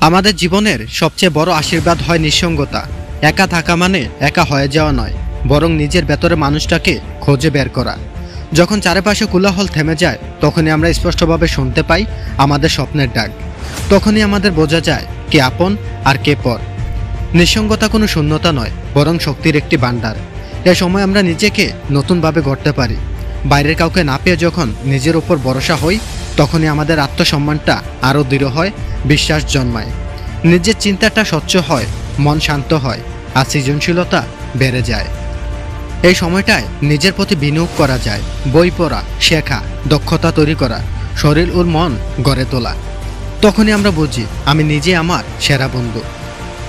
আমাদের জীবনের সবচেয়ে বড় আশীর্বাদ হয় নিঃসঙ্গতা। একা থাকা মানে একা হয়ে যাওয়া নয়, বরং নিজের ভেতরে মানুষটাকে খুঁজে বের করা। যখন চারপাশে কোলাহল থেমে যায়, তখনই আমরা স্পষ্টভাবে শুনতে পাই আমাদের স্বপ্নের ডাক। তখনই আমাদের বোঝা যায় কে আপন আর কে পর। নিঃসঙ্গতা কোনো শূন্যতা নয়, বরং শক্তির একটি ভাণ্ডার। এ সময় আমরা নিজেকে নতুনভাবে গড়তে পারি। বাইরের কাউকে না পেয়ে যখন নিজের উপর ভরসা হই, তখনই আমাদের আত্মসম্মানটা আরও দৃঢ় হয়, বিশ্বাস জন্মায়, নিজের চিন্তাটা স্বচ্ছ হয়, মন শান্ত হয়, আর সৃজনশীলতা বেড়ে যায়। এই সময়টায় নিজের প্রতি বিনিয়োগ করা যায়, বই পড়া, শেখা, দক্ষতা তৈরি করা, শরীর ও মন গড়ে তোলা। তখনই আমরা বুঝি আমি নিজে আমার সেরা বন্ধু।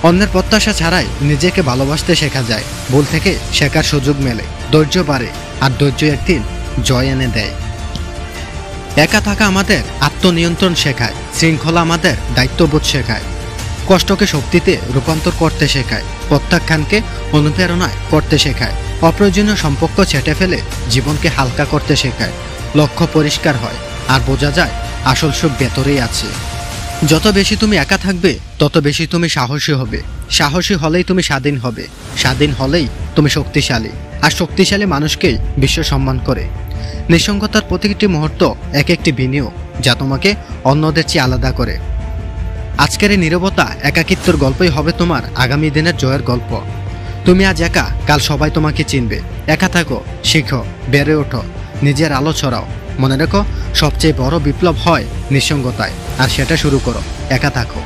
অন্যের প্রত্যাশা ছাড়াই নিজেকে ভালোবাসতে শেখা যায়। ভুল থেকে শেখার সুযোগ মেলে, ধৈর্য বাড়ে, আর ধৈর্য একদিন জয় এনে দেয়। একা থাকা আমাদের আত্মনিয়ন্ত্রণ শেখায়, শৃঙ্খলা আমাদের দায়িত্ববোধ শেখায়, কষ্টকে শক্তিতে রূপান্তর করতে শেখায়, প্রত্যাখ্যানকে অনুপ্রেরণায় করতে শেখায়, অপ্রয়োজনীয় সম্পর্ক ছেঁটে ফেলে জীবনকে হালকা করতে শেখায়। লক্ষ্য পরিষ্কার হয়, আর বোঝা যায় আসল সুখ ভেতরেই আছে। যত বেশি তুমি একা থাকবে, তত বেশি তুমি সাহসী হবে। সাহসী হলেই তুমি স্বাধীন হবে। স্বাধীন হলেই তুমি শক্তিশালী, আর শক্তিশালী মানুষকেই বিশ্ব সম্মান করে। নিঃসঙ্গতার প্রতিটি মুহূর্ত এক একটি বিনিয়োগ, যা তোমাকে অন্যদের চেয়ে আলাদা করে। আজকের এই নীরবতা, একাকিত্বর গল্পই হবে তোমার আগামী দিনের জয়ের গল্প। তুমি আজ একা, কাল সবাই তোমাকে চিনবে। একা থাকো, শিখো, বেড়ে ওঠো, নিজের আলো ছড়াও। মনে রেখো, সবচেয়ে বড় বিপ্লব হয় নিঃসঙ্গতায়, আর সেটা শুরু করো একা থাকো।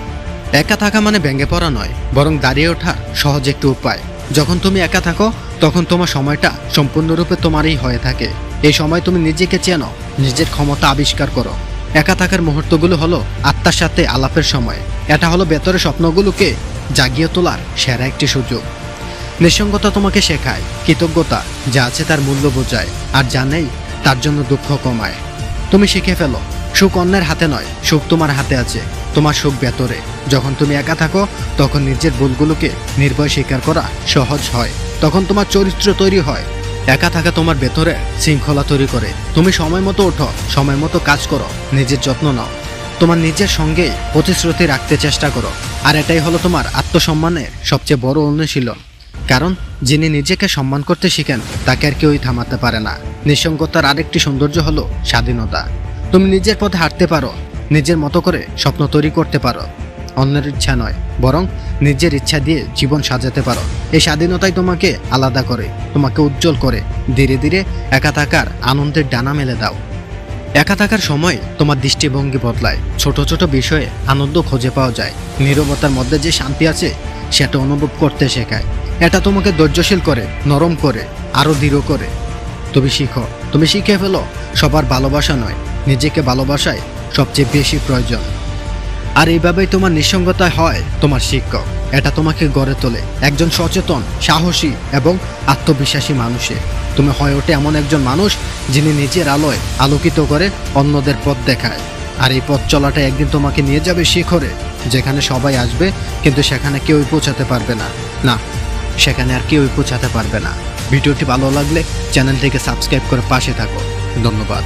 একা থাকা মানে ভেঙে পড়া নয়, বরং দাঁড়িয়ে ওঠার সহজ একটি উপায়। যখন তুমি একা থাকো, তখন তোমার সময়টা সম্পূর্ণরূপে তোমারই হয়ে থাকে। এই সময় তুমি নিজেকে চেনো, নিজের ক্ষমতা আবিষ্কার করো। একা থাকার মুহূর্তগুলো হলো আত্মার সাথে আলাপের সময়। এটা হলো ভেতরের স্বপ্নগুলোকে জাগিয়ে তোলার সেরা একটি সুযোগ। নিঃসঙ্গতা তোমাকে শেখায় কৃতজ্ঞতা, যা আছে তার মূল্য বোঝায়, আর যা নেই তার জন্য দুঃখ কমায়। তুমি শিখে ফেলো, সুখ অন্যের হাতে নয়, সুখ তোমার হাতে আছে। তোমার সুখ ভেতরে। যখন তুমি একা থাকো, তখন নিজের ভুলগুলোকে নির্ভয় স্বীকার করা সহজ হয়। তখন তোমার চরিত্র তৈরি হয়। একা থাকা তোমার ভেতরে শৃঙ্খলা তৈরি করে। তুমি সময় মতো ওঠো, সময় মতো কাজ করো, নিজের যত্ন নাও, তোমার নিজের সঙ্গে প্রতিশ্রুতি রাখতে চেষ্টা করো। আর এটাই হলো তোমার আত্মসম্মানের সবচেয়ে বড় অনুশীলন। কারণ যিনি নিজেকে সম্মান করতে শিখেন, তাকে আর কেউই থামাতে পারে না। নিঃসঙ্গতার আরেকটি সৌন্দর্য হলো স্বাধীনতা। তুমি নিজের পথে হাঁটতে পারো, নিজের মতো করে স্বপ্ন তৈরি করতে পারো। অন্যের ইচ্ছা নয়, বরং নিজের ইচ্ছা দিয়ে জীবন সাজাতে পারো। এই স্বাধীনতাই তোমাকে আলাদা করে, তোমাকে উজ্জ্বল করে। ধীরে ধীরে একা থাকার আনন্দের ডানা মেলে দাও। একা থাকার সময় তোমার দৃষ্টিভঙ্গি বদলায়। ছোট ছোট বিষয়ে আনন্দ খুঁজে পাওয়া যায়। নীরবতার মধ্যে যে শান্তি আছে, সেটা অনুভব করতে শেখায়। এটা তোমাকে ধৈর্যশীল করে, নরম করে, আরও দৃঢ় করে। তুমি শিখো, তুমি শিখে ফেলো, সবার ভালোবাসা নয়, নিজেকে ভালোবাসায় সবচেয়ে বেশি প্রয়োজন। আর এইভাবেই তোমার নিঃসঙ্গতা হয় তোমার শিক্ষক। এটা তোমাকে গড়ে তোলে একজন সচেতন, সাহসী এবং আত্মবিশ্বাসী মানুষে। তুমি হয়ে ওঠে এমন একজন মানুষ, যিনি নিজের আলোয় আলোকিত করে অন্যদের পথ দেখায়। আর এই পথ চলাটা একদিন তোমাকে নিয়ে যাবে শিখরে, যেখানে সবাই আসবে, কিন্তু সেখানে কেউই পৌঁছাতে পারবে না। না, সেখানে আর কেউই পৌঁছাতে পারবে না। ভিডিওটি ভালো লাগলে চ্যানেলটিকে সাবস্ক্রাইব করে পাশে থাকো। ধন্যবাদ।